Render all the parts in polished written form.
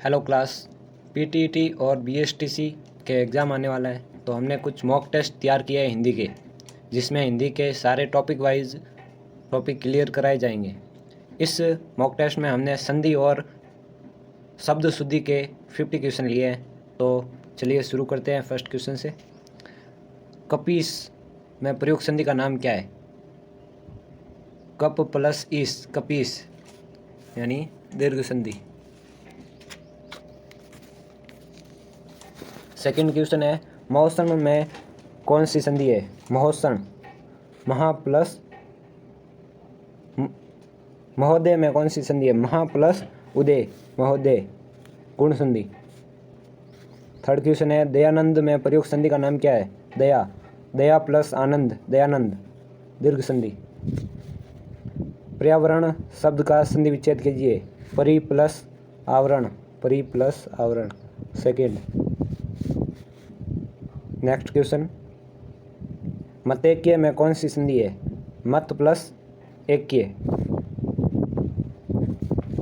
Hello class. PTET और BSTC के exam आने वाला है, तो हमने कुछ मॉक टेस्ट तैयार किए हैं हिंदी के, जिसमें हिंदी के सारे टॉपिक वाइज टॉपिक क्लियर कराए जाएंगे। इस मॉक टेस्ट में हमने संधि और शब्द शुद्धि के 50 क्वेश्चन लिए हैं। तो चलिए शुरू करते हैं फर्स्ट क्वेश्चन से। कपीस में प्रयुक्त संधि का नाम क्या है? कप प्लस ईस, कपीस यानी दीर्घ संधि। सेकंड क्वेश्चन है, महोत्सव में कौन सी संधि है? महोत्सव, महा प्लस महोदय में कौन सी संधि है? महा प्लस उदय, महोदय, गुण संधि। थर्ड क्वेश्चन है, दयानंद में प्रयुक्त संधि का नाम क्या है? दया, दया प्लस आनंद, दयानंद, दीर्घ संधि। पर्यावरण शब्द का संधि विच्छेद कीजिए। परि प्लस आवरण, परि प्लस आवरण, सेकेंड। नेक्स्ट क्वेश्चन, मतैक्य में कौन सी संधि है? मत प्लस ऐक्य,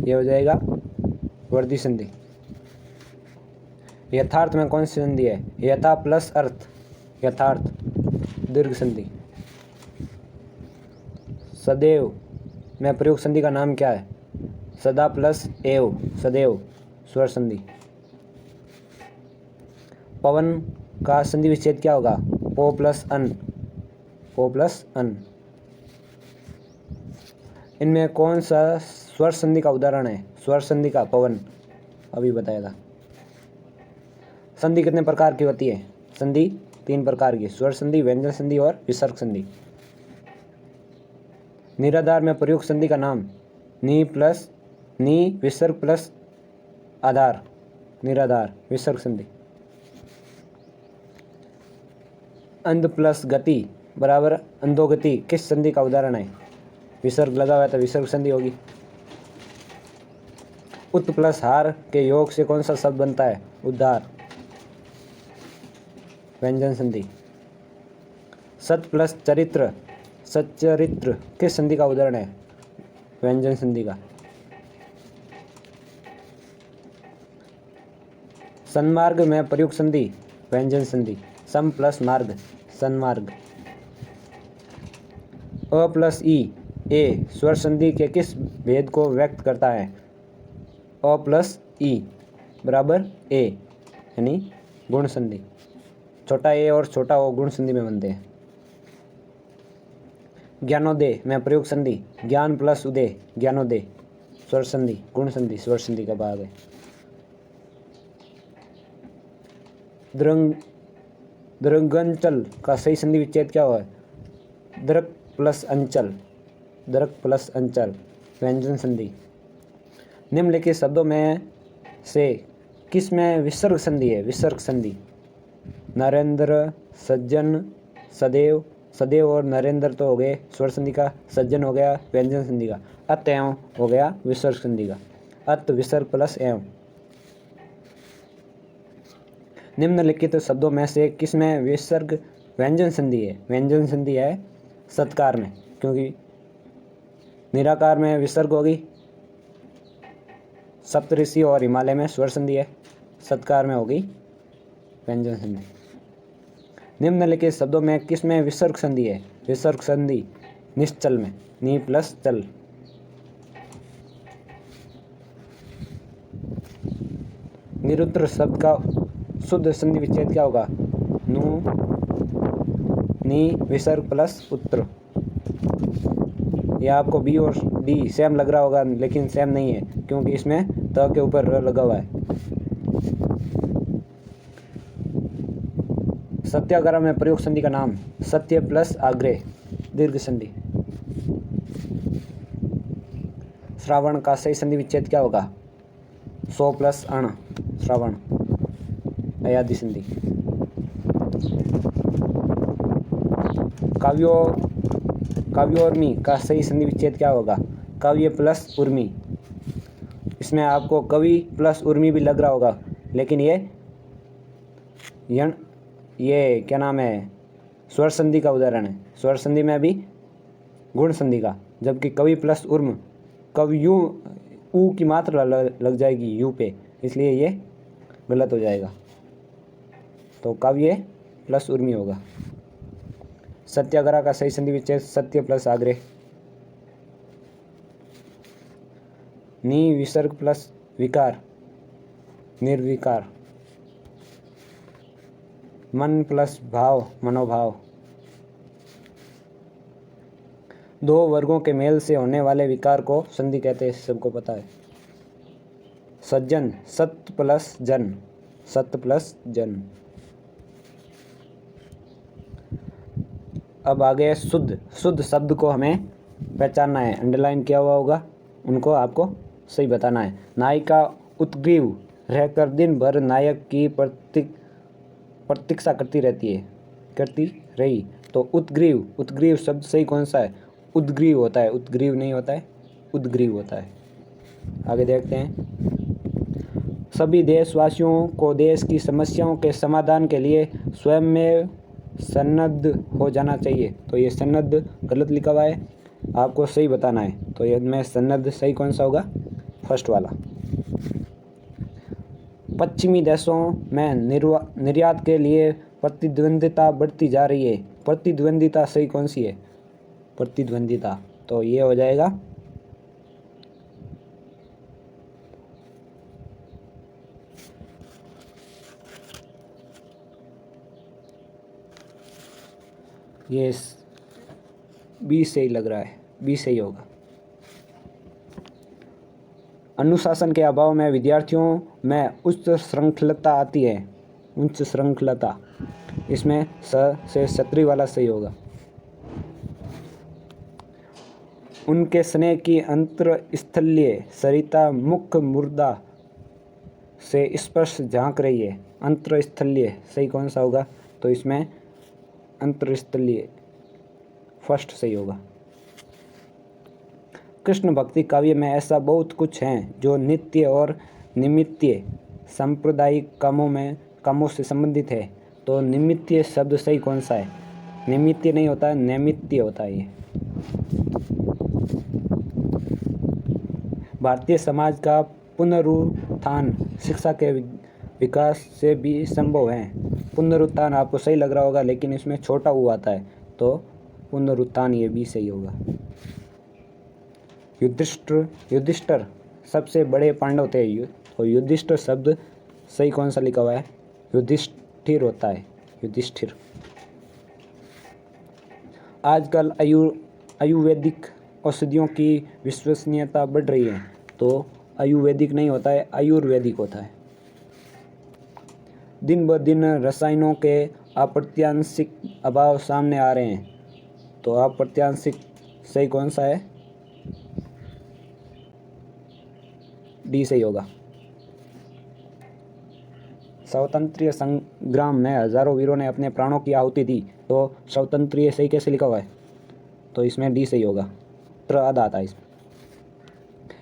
यह हो जाएगा वर्धी संधि। यथार्थ में कौन सी संधि है? यथा प्लस अर्थ, यथार्थ, दीर्घ संधि। सदैव में प्रयुक्त संधि का नाम क्या है? सदा प्लस एव, सदैव, स्वर संधि। पवन का संधि विच्छेद क्या होगा? पो प्लस अन, पो प्लस अन। इनमें कौन सा स्वर संधि का उदाहरण है? स्वर संधि का पवन, अभी बताया था। संधि कितने प्रकार की होती है? संधि 3 प्रकार की, स्वर संधि, व्यंजन संधि और विसर्ग संधि। निराधार में प्रयुक्त संधि का नाम? नी प्लस नी विसर्ग प्लस आधार, निराधार, विसर्ग संधि। अंध प्लस गति बराबर अंधोगति किस संधि का उदाहरण है? विसर्ग लगा हुआ है तो विसर्ग संधि होगी। उत प्लस हार के योग से कौन सा शब्द बनता है? उद्धार, व्यंजन संधि। सत प्लस चरित्र, सच्चरित्र किस संधि का उदाहरण है? व्यंजन संधि का। सन्मार्ग में प्रयुक्त संधि? व्यंजन संधि। सम प्लस मार्ग, सन्मार्ग। अ प्लस ई, ए स्वर संधि के किस भेद को व्यक्त करता है? अ प्लस ई बराबर ए, यानी गुण संधि। छोटा ए और छोटा ओ गुण संधि में बनते हैं। ज्ञानोदय में प्रयुक्त संधि? ज्ञान प्लस उदय, ज्ञानोदय, स्वर संधि, गुण संधि, स्वर संधि का भाग है। दृगंचल का सही संधि विच्छेद क्या हुआ है? दृक प्लस अंचल, दृक प्लस अंचल, व्यंजन संधि। निम्नलिखित शब्दों में से किस में विसर्ग संधि है? विसर्ग संधि। नरेंद्र, सज्जन, सदैव, सदैव और नरेंद्र तो हो गए स्वर संधि का, सज्जन हो गया व्यंजन संधि का, अत एवं हो गया विसर्ग संधि का, अत विसर्ग प्लस एवं। निम्नलिखित शब्दों में से किस में विसर्ग व्यंजन संधि है? व्यंजन संधि है सत्कार में, क्योंकि निराकार में विसर्ग होगी। सप्तऋषि और हिमालय में स्वर संधि है, सत्कार में होगी व्यंजन संधि। निम्नलिखित शब्दों में किस में विसर्ग संधि है? विसर्ग संधि निश्चल में, नी प्लस चल। निरुद्र शब्द का शुद्ध संधि विच्छेद क्या होगा? नु, नी विसर्ग प्लस उत्तर। यह आपको बी और डी सेम लग रहा होगा, लेकिन सेम नहीं है, क्योंकि इसमें त के ऊपर र लगा हुआ है। सत्याग्रह में प्रयुक्त संधि का नाम? सत्य प्लस आग्रह, दीर्घ संधि। श्रावण का सही संधि विच्छेद क्या होगा? सो प्लस अण, श्रावण, अयादि संधि। काव्योर्मी का सही संधि विच्छेद क्या होगा? काव्य प्लस उर्मी। इसमें आपको कवि प्लस उर्मी भी लग रहा होगा, लेकिन ये क्या नाम है, स्वर संधि का उदाहरण है। स्वर संधि में भी गुण संधि का, जबकि कवि प्लस उर्म, कवियों ऊ की मात्रा लग जाएगी यू पे, इसलिए ये गलत हो जाएगा। तो काव्य प्लस उर्मी होगा। सत्याग्रह का सही संधि विच्छेद सत्य प्लस आग्रह। नि विसर्ग प्लस विकार निर्विकार। मन प्लस भाव मनोभाव। दो वर्गों के मेल से होने वाले विकार को संधि कहते हैं, सबको पता है। सज्जन सत्य प्लस जन, सत्य प्लस जन। अब आगे शुद्ध, शुद्ध शब्द को हमें पहचानना है, अंडरलाइन किया हुआ होगा, उनको आपको सही बताना है। नायिका उत्ग्रीव रहकर दिन भर नायक की प्रतीक्षा करती रही। तो उत्ग्रीव, उत्ग्रीव शब्द सही कौन सा है? उद्ग्रीव होता है, उत्ग्रीव नहीं होता है, उद्ग्रीव होता है। आगे देखते हैं। सभी देशवासियों को देश की समस्याओं के समाधान के लिए स्वयं में सन्नद्ध हो जाना चाहिए। तो ये सन्नद्ध गलत लिखा हुआ है, आपको सही बताना है। तो ये में सन्नद्ध सही कौन सा होगा? फर्स्ट वाला। पश्चिमी देशों में निर्यात के लिए प्रतिद्वंदिता बढ़ती जा रही है। प्रतिद्वंदिता सही कौन सी है? प्रतिद्वंदिता, तो ये हो जाएगा ये बी सही लग रहा है, बी सही होगा। अनुशासन के अभाव में विद्यार्थियों में उच्च श्रृंखलता आती है, उच्च श्रृंखलता, इसमें स से क्षत्रिय वाला सही होगा। उनके स्नेह की अंतरस्थलीय सरिता मुख्य मुर्दा से स्पर्श झांक रही है। अंतरस्थलीय सही कौन सा होगा? तो इसमें अंतरस्थलीय फर्स्ट सही होगा। कृष्ण भक्ति काव्य में ऐसा बहुत कुछ है जो नित्य और निमित्तीय सांप्रदायिक कामों से संबंधित है। तो निमित्तीय शब्द सही कौन सा है? निमित्तीय नहीं होता है, नैमित्तीय होता है ये। भारतीय समाज का पुनरुत्थान शिक्षा के विकास से भी संभव है। पुनरुत्थान आपको सही लग रहा होगा, लेकिन इसमें छोटा ऊ आता है, तो पुनरुत्थान ये भी सही होगा। युधिष्ठिर सबसे बड़े पांडव थे, तो युधिष्ठिर शब्द सही कौन सा लिखा हुआ है? युधिष्ठिर होता है, युधिष्ठिर। आजकल आयुर्वेदिक औषधियों की विश्वसनीयता बढ़ रही है। तो आयुर्वेदिक नहीं होता है, आयुर्वेदिक होता है। दिन ब दिन रसायनों के अप्रत्याशित अभाव सामने आ रहे हैं। तो अप्रत्याशित सही कौन सा है? डी सही होगा। स्वतंत्रता संग्राम में हजारों वीरों ने अपने प्राणों की आहुति दी। तो स्वतंत्रता सही कैसे लिखा हुआ है? तो इसमें डी सही होगा, आधा आता है इसमें।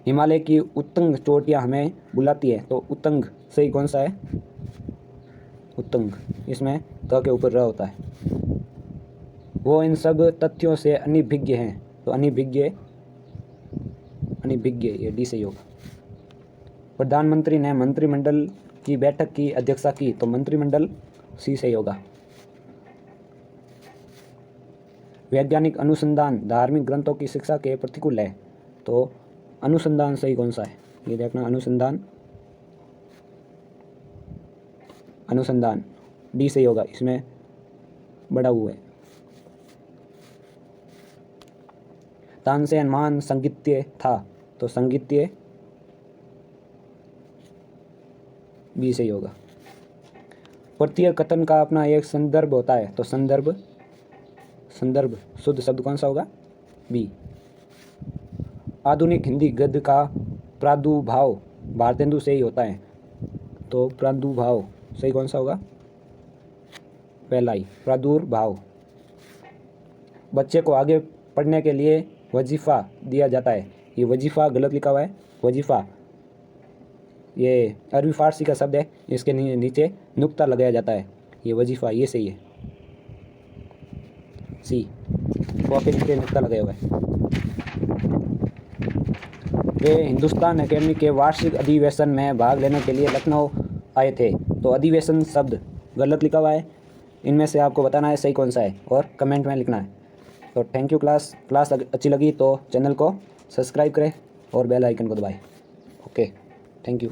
हिमालय की उत्तुंग चोटियां हमें बुलाती है। तो उत्तुंग सही कौन सा है? उत्तुंग, इसमें त के ऊपर र होता है। वो इन सब तथ्यों से अनिभिज्ञ हैं। तो अनिभिज्ञ ये डी सही होगा। प्रधानमंत्री ने मंत्रिमंडल की बैठक की अध्यक्षता की। तो मंत्रिमंडल सी सही होगा। वैज्ञानिक अनुसंधान धार्मिक ग्रंथों की शिक्षा के प्रतिकूल है। तो अनुसंधान सही कौन सा है? ये देखना, अनुसंधान डी सही होगा, इसमें बड़ा हुआ है। तानसेन महान संगीतज्ञ था। तो संगीतज्ञ बी सही होगा। प्रत्येक कथन का अपना एक संदर्भ होता है। तो संदर्भ शुद्ध शब्द कौन सा होगा? बी। आधुनिक हिंदी गद्य का प्रादुर्भाव भारतेंदु से ही होता है। तो प्रादुर्भाव सही कौन सा होगा? पहला ही, प्रादुर्भाव। बच्चे को आगे पढ़ने के लिए वजीफा दिया जाता है। ये वजीफा गलत लिखा हुआ है। वजीफा ये अरबी फारसी का शब्द है, इसके नीचे नुक्ता लगाया जाता है। ये वजीफा, ये सही है, सी। कॉपी नीचे नुक्ता लगाया हुआ है। वे हिंदुस्तान अकेडमी के वार्षिक अधिवेशन में भाग लेने के लिए लखनऊ आए थे। तो अधिवेशन शब्द गलत लिखा हुआ है, इनमें से आपको बताना है सही कौन सा है और कमेंट में लिखना है। तो थैंक यू क्लास अच्छी लगी तो चैनल को सब्सक्राइब करें और बेल आइकन को दबाएं। Okay, thank you.